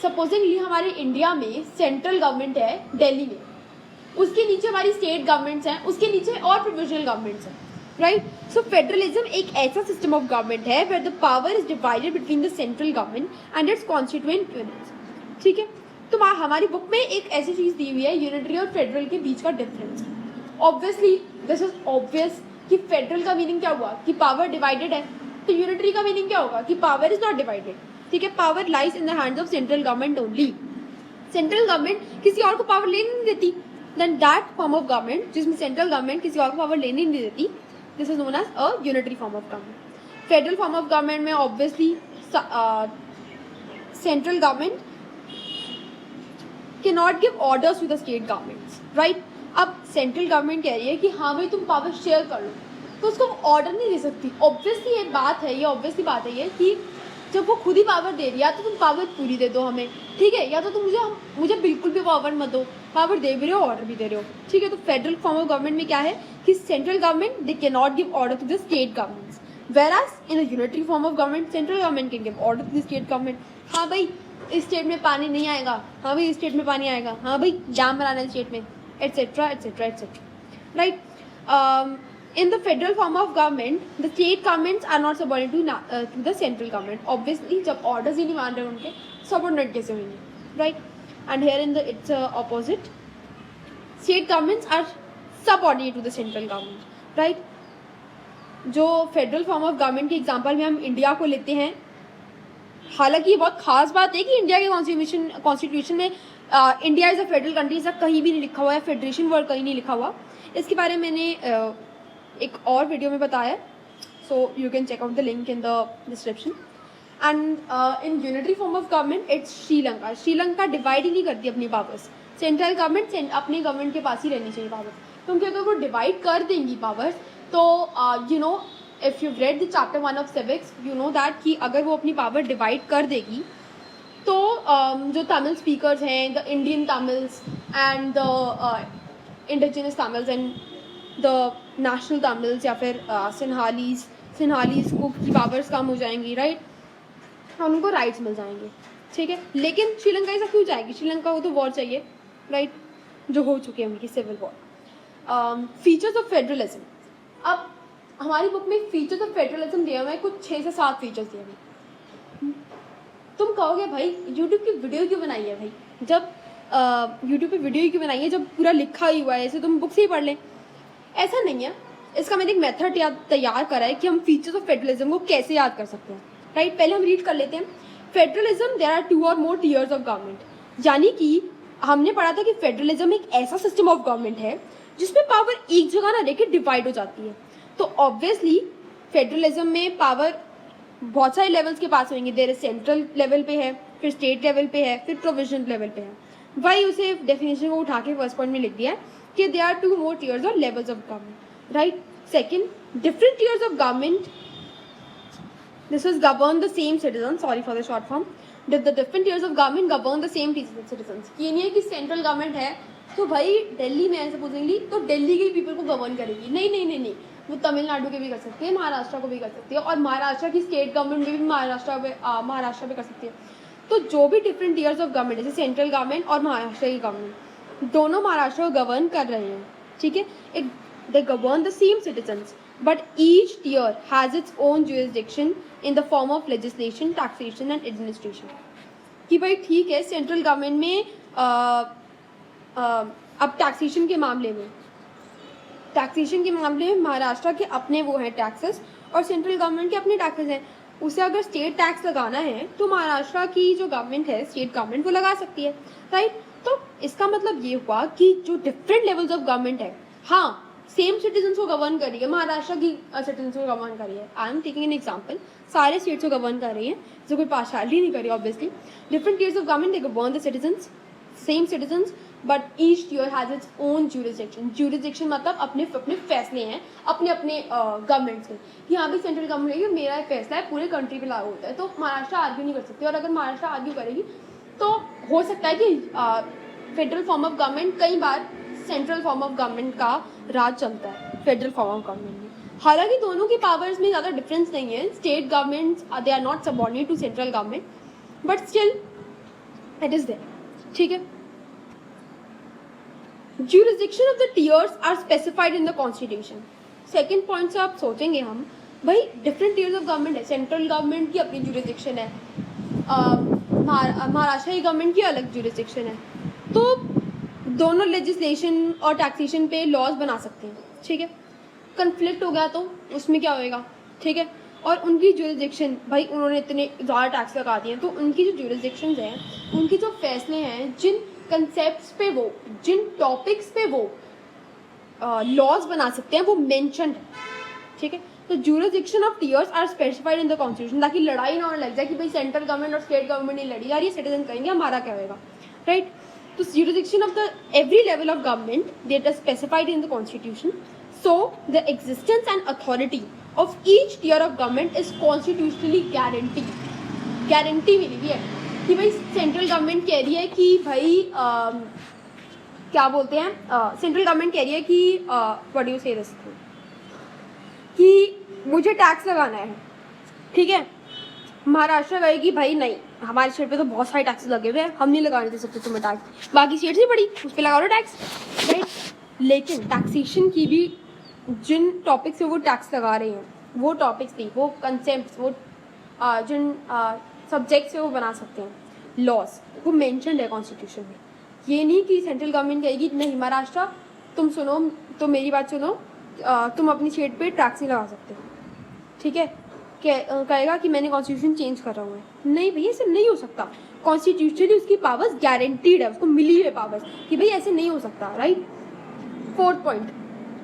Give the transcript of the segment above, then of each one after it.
Supposedly हमारे India में central government है दिल्ली में, उसके नीचे हमारी स्टेट गवर्नमेंट्स हैं, उसके नीचे और प्रोविजनल गवर्नमेंट्स हैं, राइट. सो फेडरलिज्म एक ऐसा सिस्टम ऑफ गवर्नमेंट है where the power is divided between the central government and its constituent units. ठीक है, तो हमारी बुक में एक ऐसी चीज़ दी हुई है यूनिटरी और फेडरल के बीच का difference. Obviously this is obvious कि फेडरल का मीनिंग क्या हुआ कि पावर डिवाइडेड है, तो यूनिटरी का मीनिंग क्या होगा कि पावर इज नॉट डिवाइडेड. ठीक है, power lies in the hands of central government only. Central government किसी और को पावर लेने नहीं देती. Then that form of government जिसमें सेंट्रल गवर्नमेंट किसी और को पावर लेने नहीं देती, this is known as a unitary form of government. Federal form of government में obviously central government can not give orders to the state governments, right. अब central government कह रही है कि हाँ भाई तुम पावर शेयर कर लो, तो उसको ऑर्डर नहीं दे सकती. ऑब्वियसली ये बात है, ये ऑब्वियसली बात है ये कि जब वो खुद ही पावर दे रही है, या तो तुम पावर पूरी दे दो हमें, ठीक है, या तो तुम मुझे बिल्कुल भी पावर मत दो. पावर दे भी रहे हो, ऑर्डर भी दे रहे हो, ठीक है. तो फेडरल फॉर्म ऑफ गवर्नमेंट में क्या है कि central government they can not give order to the state governments, whereas in a unitary form of government central government can give order to the state government. हाँ भाई इस state में पानी नहीं आएगा, हाँ भाई इस स्टेट में पानी आएगा, हाँ भाई डैम बनाना है स्टेट में, etcetera etcetera etcetera, right. In the federal form of government, the state governments are not subordinate to the central government. Obviously, जब orders ही नहीं मान रहे उनके, subordinate कैसे होंगे, right? And here in the it's opposite. State governments are subordinate to the central government, right? जो federal form of government के example में हम इंडिया को लेते हैं, हालांकि ये बहुत खास बात है कि इंडिया के कॉन्स्टिट्यूशन में India is a federal country ऐसा कहीं भी नहीं लिखा हुआ है, फेडरेशन वर्ड कहीं नहीं लिखा हुआ. इसके बारे में मैंने एक और वीडियो में बताया, so you can check out the link in the description. And in unitary form of government it's Sri Lanka. Sri Lanka divide ही नहीं करती अपनी पावर्स. सेंट्रल गवर्नमेंट अपने गवर्नमेंट के पास ही रहनी चाहिए पावर, क्योंकि अगर वो डिवाइड कर देंगी पावर्स तो you know if you read the chapter 1 of civics you know that कि अगर वो अपनी पावर डिवाइड कर देगी तो जो तमिल स्पीकर्स हैं, the Indian Tamils and the indigenous Tamils and the national Tamils या फिर सिन्हालीज को की पावर्स कम हो जाएंगी, राइट. और उनको राइट्स मिल जाएंगे, ठीक है. लेकिन श्रीलंका ऐसा क्यों जाएगी? श्रीलंका को तो वॉर चाहिए, राइट, जो हो चुकी है उनकी civil war. Features of federalism. अब हमारी बुक में फीचर्स ऑफ फेडरलिज्म दिया हुआ है, कुछ 6 से 7 फीचर्स दिए हुए. तुम कहोगे भाई यूट्यूब की वीडियो क्यों बनाई है भाई, जब यूट्यूब पे वीडियो क्यों बनाई है जब पूरा लिखा ही हुआ है, ऐसे तुम बुक से ही पढ़ लें. ऐसा नहीं है, इसका मैंने एक मेथड तैयार करा है कि हम फीचर्स ऑफ फेडरलिज्म को कैसे याद कर सकते हैं, राइट. पहले हम रीड कर लेते हैं. फेडरलिज्म देयर आर 2 और मोर टियर्स ऑफ गवर्नमेंट. यानी कि हमने पढ़ा था कि फेडरलिज्म एक ऐसा सिस्टम ऑफ गवर्नमेंट है जिसमें पावर एक जगह ना रहकर डिवाइड हो जाती है. तो ऑब्वियसली फेडरलिज्म में पावर बहुत सारे लेवल्स के पास होंगे. देयर इज सेंट्रल लेवल पे है, फिर स्टेट लेवल पे है, फिर प्रोविजनल लेवल पे है. वही उसे डेफिनेशन को उठा के फर्स्ट पॉइंट में लिख दिया है कि देयर आर 2 मोर टियर्स और levels of government, right. Second, different tiers of government. This is govern the same citizen, sorry for the short form. The different tiers of government govern the same citizen. ये नहीं है कि central government है तो भाई दिल्ली में supposedly तो दिल्ली के पीपल को गवर्न करेगी. नहीं नहीं नहीं नहीं, वो तमिलनाडु के भी कर सकती है, महाराष्ट्र को भी कर सकती है, और महाराष्ट्र की स्टेट गवर्नमेंट में भी महाराष्ट्र पे कर सकती है. तो जो भी डिफरेंट टियर्स ऑफ गवर्नमेंट जैसे सेंट्रल गवर्नमेंट और महाराष्ट्र की गवर्नमेंट दोनों महाराष्ट्र को गवर्न कर रहे हैं, ठीक है. They govern the same citizens but each tier has its own jurisdiction in the form of legislation, taxation and administration. कि भाई ठीक है सेंट्रल गवर्नमेंट में अब टैक्सेशन के मामले में महाराष्ट्र के अपने वो हैं टैक्सेस और सेंट्रल गवर्नमेंट के अपने टैक्सेस हैं. उसे अगर स्टेट टैक्स लगाना है तो महाराष्ट्र की जो गवर्नमेंट है, स्टेट गवर्नमेंट, वो लगा सकती है, राइट. तो इसका मतलब ये हुआ कि जो डिफरेंट लेवल्स ऑफ गवर्नमेंट है, हाँ सेम सिटीजन को गवर्न कर रही है, महाराष्ट्र की सिटीजन को गवर्न कर रही है. I am taking an example, सारे स्टेट्स को गवर्न कर रही है, जो कोई पार्शियलिटी नहीं कर रही. Obviously different tiers of government they govern the citizens, same citizens, but each tier has its own jurisdiction. Jurisdiction मतलब अपने अपने फैसले हैं, अपने अपने गवर्नमेंट्स के. यहाँ भी सेंट्रल गवर्नमेंट है, मेरा फैसला है, पूरे कंट्री पे लागू होता है, तो महाराष्ट्र आर्ग्यू नहीं कर सकती. और अगर महाराष्ट्र आर्ग्यू करेगी तो हो सकता है कि फेडरल फॉर्म ऑफ गवर्नमेंट कई बार सेंट्रल फॉर्म ऑफ गवर्नमेंट का राज चलता है फेडरल फॉर्म ऑफ गवर्नमेंट में. हालांकि दोनों की पावर्स में ज़्यादा डिफरेंस नहीं है. State governments they are not subordinate to central government, but still it is there, ठीक है। Jurisdiction of the tiers are specified in the constitution. Second point से आप सोचेंगे हम, भाई डिफरेंट टीयर्स ऑफ गवर्नमेंट है, सेंट्रल गवर्नमेंट की अपनी जुरिस्डिक्शन है, महाराष्ट्र की गवर्नमेंट की अलग जुरिस्डिक्शन है, तो दोनों लेजिस्लेशन और टैक्सेशन पे लॉज बना सकते हैं, ठीक है। कन्फ्लिक्ट हो गया तो उसमें क्या होएगा, ठीक है। और उनकी जुरिस्डिक्शन, भाई उन्होंने इतने ज़्यादा टैक्स लगा दिए हैं, तो उनकी जो जुरिस्डिक्शन हैं, उनके जो फैसले हैं, जिन कंसेप्ट्स पे वो, जिन टॉपिक्स पे वो लॉज बना सकते हैं, वो मेंशन्ड है, ठीक है। तो jurisdiction of tiers are specified in the constitution, ताकि लड़ाई ना होने लग जाए कि भाई सेंट्रल गवर्नमेंट और स्टेट गवर्नमेंट नहीं लड़ी जा रही है, सिटीजन कहेंगे हमारा क्या होगा, राइट। तो jurisdiction of the every level of government that is specified in the constitution, so the existence and authority of each tier of government is constitutionally guaranteed. Guarantee मिली हुई है कि भाई सेंट्रल गवर्नमेंट कह रही है कि भाई क्या बोलते हैं, सेंट्रल गवर्नमेंट कह रही है कि व्हाट डू यू से दिस, कि मुझे टैक्स लगाना है, ठीक है। महाराष्ट्र कहेगी भाई नहीं, हमारे स्टेट पे तो बहुत सारे टैक्स लगे हुए हैं, हम नहीं लगाने दे सकते तुम्हें टैक्स, बाकी स्टेट से बड़ी उस पर लगा लो टैक्स, राइट। लेकिन टैक्सेशन की भी जिन टॉपिक से वो टैक्स लगा रहे हैं, वो टॉपिक्स भी, वो कंसेप्ट, वो जिन सब्जेक्ट से वो बना सकते हैं लॉज, वो मेंशन्ड है कॉन्स्टिट्यूशन में। ये नहीं कि सेंट्रल गवर्नमेंट कहेगी नहीं महाराष्ट्र तुम सुनो, तो मेरी बात सुनो, तुम अपनी स्टेट पे टैक्स नहीं लगा सकते, ठीक है। कहेगा कि मैंने कॉन्स्टिट्यूशन चेंज कर रहा हूँ, नहीं भैया ऐसे नहीं हो सकता, कॉन्स्टिट्यूशनली उसकी पावर्स गारंटीड है, उसको मिली हुई पावर्स कि भाई ऐसे नहीं हो सकता, right. Fourth point,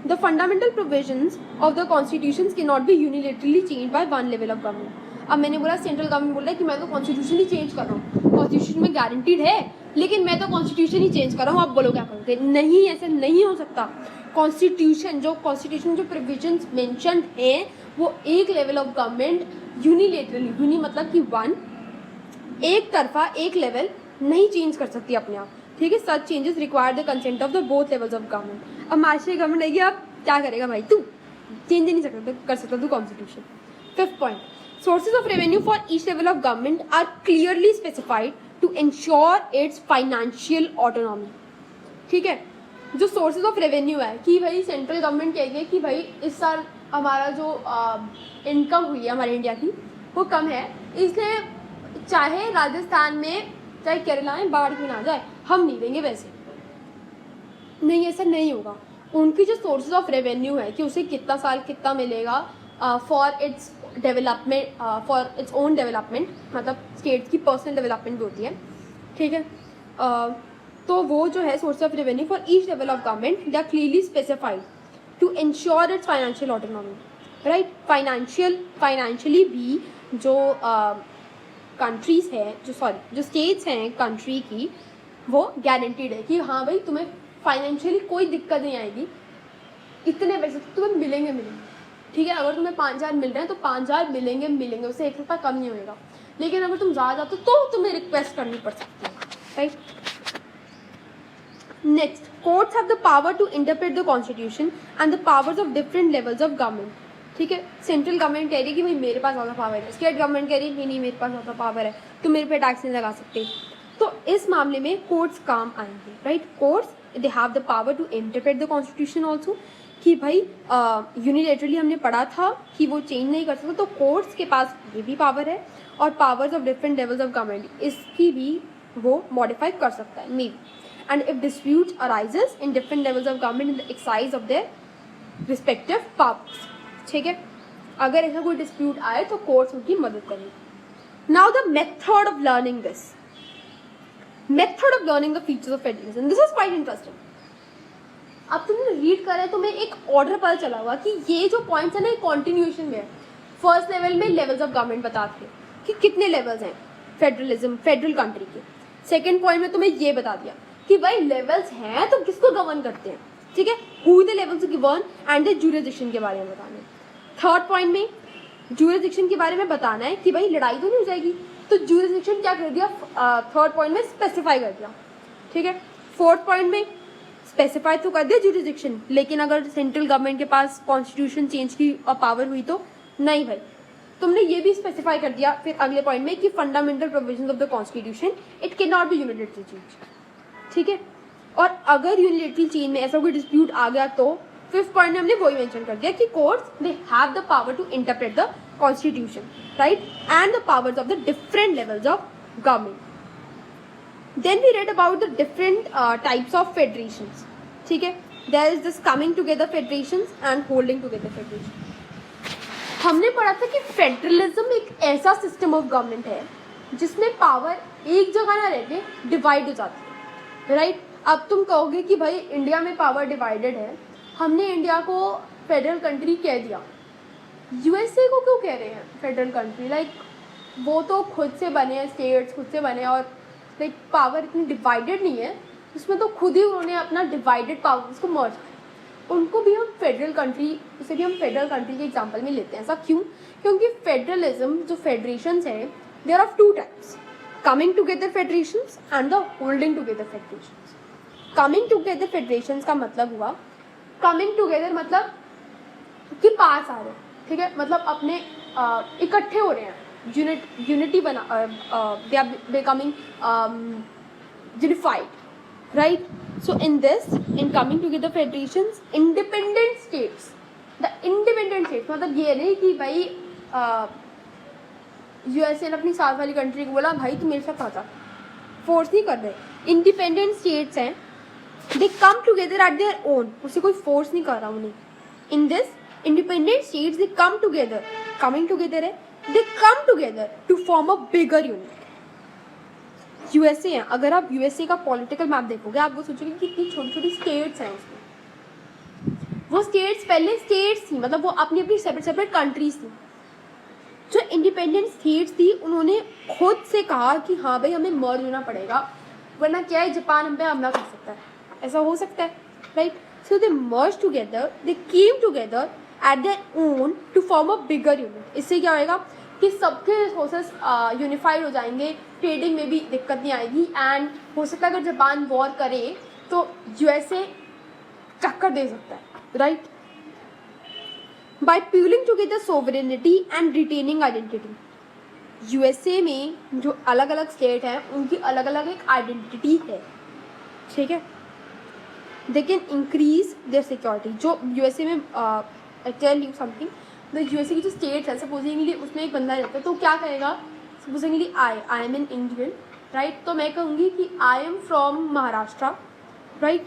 the fundamental provisions of the constitution can not be unilaterally change by one level of government. अब मैंने बोला सेंट्रल गवर्नमेंट बोल रहा है कि मैं तो कॉन्स्टिट्यूशन ही चेंज कर रहा हूँ, कॉन्स्टिट्यूशन में गारंटीड है, लेकिन मैं तो कॉन्स्टिट्यूशन ही चेंज कर रहा हूँ, आप बोलो क्या करोगे, नहीं ऐसे नहीं हो सकता। कॉन्स्टिट्यूशन जो प्रोविजंस मेंशन्ड हैं, वो एक level of government unilaterally, uni मतलब कि वन, एक तरफा एक लेवल नहीं चेंज कर सकती अपने आप, ठीक है। Such changes require the consent of the both levels of government. अब महाराष्ट्र गवर्नमेंट आएगी, अब क्या करेगा भाई, तू चेंज नहीं कर सकता तू constitution. Fifth point, sources of revenue for each level of government are clearly specified to ensure its financial autonomy, ठीक है। जो सोर्सेज ऑफ रेवेन्यू है कि भाई सेंट्रल गवर्नमेंट कहेगी कि भाई इस साल हमारा जो इनकम हुई है हमारे इंडिया की वो कम है, इसलिए चाहे राजस्थान में चाहे केरला में बाढ़ क्यों ना जाए हम नहीं देंगे वैसे, नहीं ऐसा नहीं होगा। उनकी जो सोर्सेज ऑफ रेवेन्यू है कि उसे कितना साल कितना मिलेगा for its development, for its own development, मतलब स्टेट्स की पर्सनल डेवलपमेंट भी होती है, ठीक है। तो वो जो है source of revenue for each level of government they are clearly specified to ensure its financial autonomy, right. Financially भी जो कंट्रीज हैं, जो स्टेट्स हैं कंट्री की, वो गारंटीड है कि हाँ भाई तुम्हें फाइनेंशियली कोई दिक्कत नहीं आएगी, इतने पैसे तुम्हें मिलेंगे, ठीक है। अगर तुम्हें 5,000 मिल रहे हैं तो 5,000 मिलेंगे, उससे 1 रुपया कम नहीं होएगा। लेकिन अगर तुम ज़्यादा जाते तो तुम्हें रिक्वेस्ट करनी पड़ सकती है, right. Next, courts have the power to interpret the constitution and the powers of different levels of government, ठीक है। सेंट्रल गवर्नमेंट कह रही है कि भाई मेरे पास ज़्यादा पावर है, स्टेट गवर्नमेंट कह रही है नहीं मेरे पास ज़्यादा पावर है, तुम मेरे पे टैक्स नहीं लगा सकते, तो इस मामले में कोर्ट्स काम आएंगे, right. Courts they have the power to interpret the constitution also, कि भाई यूनिलेटरली हमने पढ़ा था कि वो चेंज नहीं कर सकता, तो कोर्ट्स के पास ये भी पावर है, और powers of different levels of government इसकी भी वो मॉडिफाई कर सकता है, may be. And if dispute arises in different levels of government in the exercise of their respective powers, ठीक है। अगर ऐसा कोई डिस्प्यूट आए तो कोर्ट्स उनकी मदद करेंगे। Now the method of learning this, method of learning the features of federalism, this is quite interesting. अब तुमने रीड करा है, तुम्हें एक ऑर्डर पता चला होगा कि ये जो पॉइंट्स है ना, कॉन्टिन्यूएशन में है। फर्स्ट लेवल में लेवल्स ऑफ गवर्नमेंट बताते हैं कि कितने लेवल्स हैं फेडरलिज्म, फेडरल कंट्री के। सेकेंड पॉइंट में तुम्हें ये बता दिया कि भाई लेवल्स हैं तो किसको गवर्न करते हैं, ठीक है, who the levels govern and the jurisdiction के बारे में बताना है। थर्ड पॉइंट में ज्यूरिसडिक्शन के बारे में बताना है कि भाई लड़ाई तो नहीं हो जाएगी, तो ज्यूरिसडिक्शन क्या कर दिया, थर्ड पॉइंट में स्पेसिफाई कर दिया, ठीक है। फोर्थ पॉइंट में स्पेसिफाई तो कर दिया ज्यूरिसडिक्शन, लेकिन अगर सेंट्रल गवर्नमेंट के पास कॉन्स्टिट्यूशन चेंज की पावर हुई तो नहीं भाई, तुमने ये भी स्पेसिफाई कर दिया फिर अगले पॉइंट में कि fundamental provisions of the constitution it can not be unilateral change, ठीक है। और अगर यूनिलेटरल चेंज में ऐसा कोई डिस्प्यूट आ गया तो फिफ्थ पॉइंट में हमने वही मेंशन कर दिया कि courts they have the power to interpret the constitution, right, and the powers of the different levels of government. Then we read about the different types of federations, ठीक है। There is this coming together federations and holding together federation. हमने पढ़ा था कि federalism एक ऐसा system of government है जिसमें पावर एक जगह ना रहके डिवाइड हो जाती है, राइट। अब तुम कहोगे कि भाई इंडिया में पावर डिवाइडेड है, हमने इंडिया को फेडरल कंट्री कह दिया, यूएसए को क्यों कह रहे हैं फेडरल कंट्री? लाइक वो तो खुद से बने हैं, स्टेट्स खुद से बने और लाइक पावर इतनी डिवाइडेड नहीं है, उसमें तो खुद ही उन्होंने अपना डिवाइडेड पावर उसको मर्ज किया। उनको भी हम फेडरल कंट्री, उसे भी हम फेडरल कंट्री के एग्जांपल में लेते हैं। ऐसा क्यों? क्योंकि फेडरलिज्म जो फेडरेशंस है there of two types, coming together federations and the holding together federations. Coming together federations का मतलब हुआ, कमिंग टुगेदर मतलब कि पास आ रहे हैं, ठीक है, मतलब अपने इकट्ठे हो रहे हैं, यूनिटी बना, they are becoming unified, right? So in this, in coming together federations, independent states, the independent states, मतलब ये नहीं कि भाई यूएसए ने अपनी साथ वाली कंट्री को बोला भाई तुम मेरे साथ आ जा, फोर्स नहीं कर रहे। इंडिपेंडेंट स्टेट्स हैं, they come together at their own, उसे कोई फोर्स नहीं कर रहा उन्हें। In this independent states they come together, coming together है, they come together to form a bigger unit. USA है, अगर आप यूएसए का पॉलिटिकल मैप देखोगे आप वो सोचोगे कि कितनी छोटी छोटी स्टेट्स हैं उसमें। वो स्टेट्स पहले स्टेट्स थी, मतलब वो अपनी अपनी सेपरेट सेपरेट कंट्रीज थी। जो इंडिपेंडेंट स्टेट्स थी उन्होंने खुद से कहा कि हाँ भाई हमें मर्ज होना पड़ेगा, वरना क्या है जापान हम पे हमला कर सकता है, ऐसा हो सकता है, right. So they merge together, they came together at their own to form a bigger unit. इससे क्या होएगा कि सबके रिसोर्सेस यूनिफाइड हो जाएंगे, ट्रेडिंग में भी दिक्कत नहीं आएगी, एंड हो सकता है अगर जापान वॉर करे तो यूएसए टक्कर दे सकता है, right. By pooling together sovereignty and retaining identity, USA में जो अलग अलग स्टेट हैं उनकी अलग अलग एक आइडेंटिटी है, ठीक है। दे कैन इंक्रीज देयर सिक्योरिटी। जो यूएसए में टेल यू समथिंग, तो यूएसए की जो स्टेट्स है सपोजिंगली उसमें एक बंदा रहता है तो क्या कहेगा, supposedly I am an Indian, right, तो मैं कहूँगी कि I am from Maharashtra, right,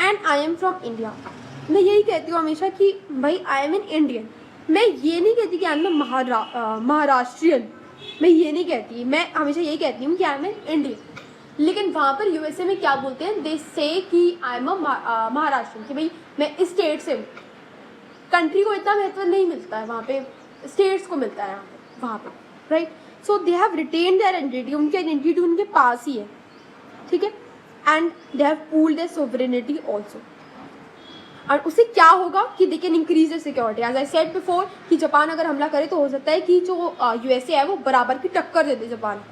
and I am from India. मैं यही कहती हूँ हमेशा कि भाई आई एम एन इंडियन, मैं ये नहीं कहती कि आई एम महाराष्ट्रियन, मैं ये नहीं कहती, मैं हमेशा यही कहती हूँ कि आई एम एन इंडियन। लेकिन वहाँ पर यूएसए में क्या बोलते हैं, दे से कि आई एम अ महाराष्ट्रियन, कि भाई मैं इस स्टेट से हूँ। कंट्री को इतना महत्व नहीं मिलता है वहाँ पे, स्टेट्स को मिलता है वहाँ पे, right. So they have retained their identity, उनकी आइडेंटिटी उनके पास ही है, ठीक है, and they have pooled their sovereignty also. और उससे क्या होगा कि they can increase their security. As I said before कि जापान अगर हमला करे तो हो सकता है कि जो यूएसए है वो बराबर की टक्कर दे दे Japan,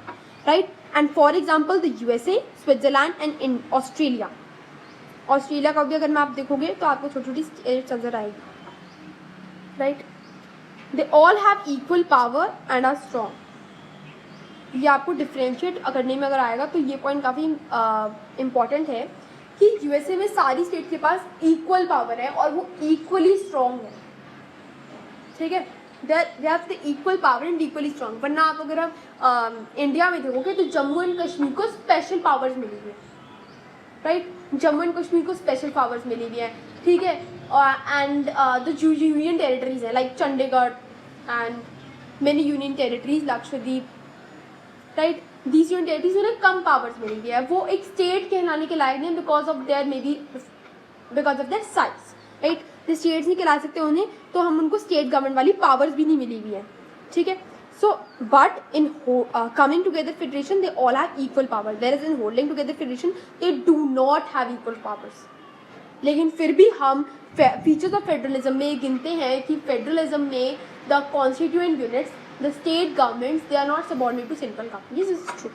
right. And for example the USA, Switzerland and in Australia. Australia का भी अगर मैप देखोगे तो आपको छोटी छोटी स्टेट्स नजर आएगी, right. They all have equal power and are strong. ये आपको डिफ्रेंशिएट करने में अगर आएगा तो ये पॉइंट काफ़ी इम्पॉर्टेंट है कि यूएसए में सारी स्टेट के पास इक्वल पावर है और वो इक्वली स्ट्रॉन्ग है, ठीक है। They have the equal power and equally strong. वरना आप अगर आप इंडिया में देखोगे तो जम्मू एंड कश्मीर को स्पेशल पावर्स मिली हुई है, राइट, जम्मू एंड कश्मीर को स्पेशल पावर्स मिली हुई है, ठीक है। एंड द यूनियन टेरिटरीज है like Chandigarh and many union territories, Lakshadweep, right, these union territories उन्हें कम पावर्स मिली हुई है। वो एक स्टेट कहलाने के लायक नहीं, because of their may be because of their size, right. The states नहीं कहला सकते उन्हें, तो हम उनको स्टेट गवर्नमेंट वाली पावर्स भी नहीं मिली हुई है, ठीक है। So, but in coming together federation, they all have equal power. Whereas in holding together federation, they do not have equal powers. लेकिन फिर भी हम फीचर्स ऑफ फेडरलिज्म में गिनते हैं कि फेडरलिज्म में the constituent units, the state governments, they are not subordinate to central government. This is true.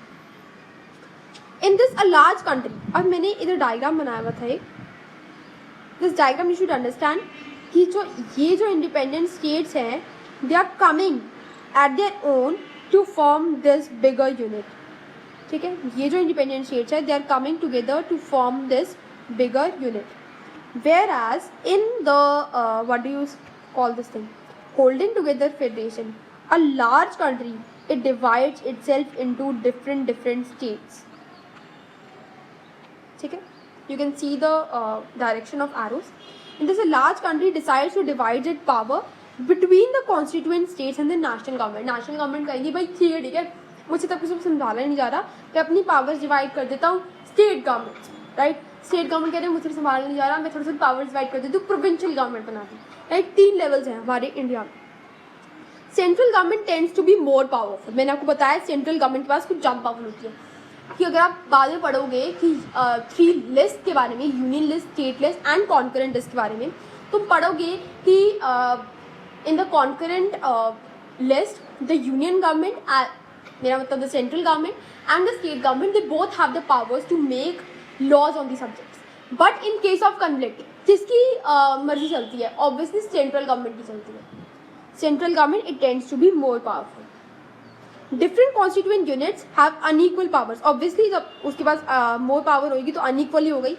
In this a large country, अब मैंने इधर डायग्राम बनाया हुआ था एक, this diagram you should understand कि जो इंडिपेंडेंट स्टेट्स हैं, they are coming at their own to form this bigger unit. ठीक है, ये जो independent states है, they are coming together to form this bigger unit. Whereas in the what do you call this thing, holding together federation, a large country, it divides itself into different states. ठीक है, you can see the direction of arrows. And this a large country decides to divide its power between the constituent states and the national government. national government कहेगी भाई ठीक है, मुझे तब किसी को समझाना ही नहीं जा रहा, मैं अपनी पावर्स डिवाइड कर देता हूँ state government, right. State government कह रहे हैं मुझे संभालना नहीं जा रहा, मैं थोड़ी सी पावर्स डिवाइड कर देती हूँ, प्रोविंशियल गवर्नमेंट बना दी, राइट. 3 लेवल्स हैं हमारे इंडिया में. Central government tends to be more powerful. मैंने आपको बताया सेंट्रल गवर्नमेंट के पास कुछ ज़्यादा पावर होती है. कि अगर आप बाद में पढ़ोगे कि 3 लिस्ट के बारे में, union list, state list and concurrent list के बारे में, तुम पढ़ोगे कि in the concurrent list the union government, मेरा मतलब the central government and the state government, they both have the powers to make laws on the subjects. But in case of conflict जिसकी मर्जी चलती है, ऑब्वियसली सेंट्रल गवर्नमेंट की चलती है. Central government it tends to be more powerful. Different constituent units have unequal powers. Obviously जब उसके पास more power होगी तो अनइक्वल ही हो गई,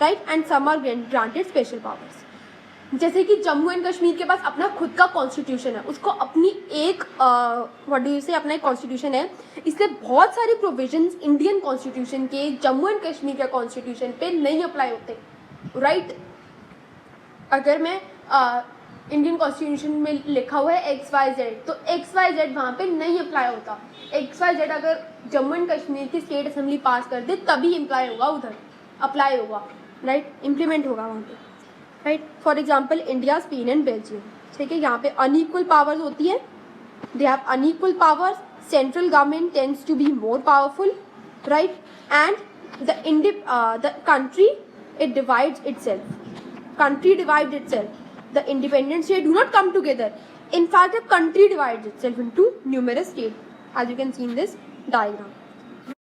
right. And some are granted special powers. जैसे कि जम्मू एंड कश्मीर के पास अपना खुद का कॉन्स्टिट्यूशन है, उसको अपनी एक व्हाट डू यू से अपना एक कॉन्स्टिट्यूशन है, इसलिए बहुत सारे प्रोविजंस इंडियन कॉन्स्टिट्यूशन के जम्मू एंड कश्मीर के कॉन्स्टिट्यूशन पे नहीं अप्लाई होते, राइट. अगर मैं इंडियन कॉन्स्टिट्यूशन में लिखा हुआ है XYZ, तो XYZ वहाँ पे नहीं अप्लाई होता. XYZ अगर जम्मू एंड कश्मीर की स्टेट असेंबली पास कर दे तभी अप्लाई होगा, उधर अप्लाई होगा, राइट, इम्प्लीमेंट होगा वहाँ पे, right. For example India, Spain and Belgium, ठीक है, यहाँ पे अनइक्वल पावर्स होती है. They have unequal powers. Central government tends to be more powerful, right. And the country it divides itself. Country divides itself. The independent states do not come together. In fact, a country divides itself into numerous states, as you can see in this diagram.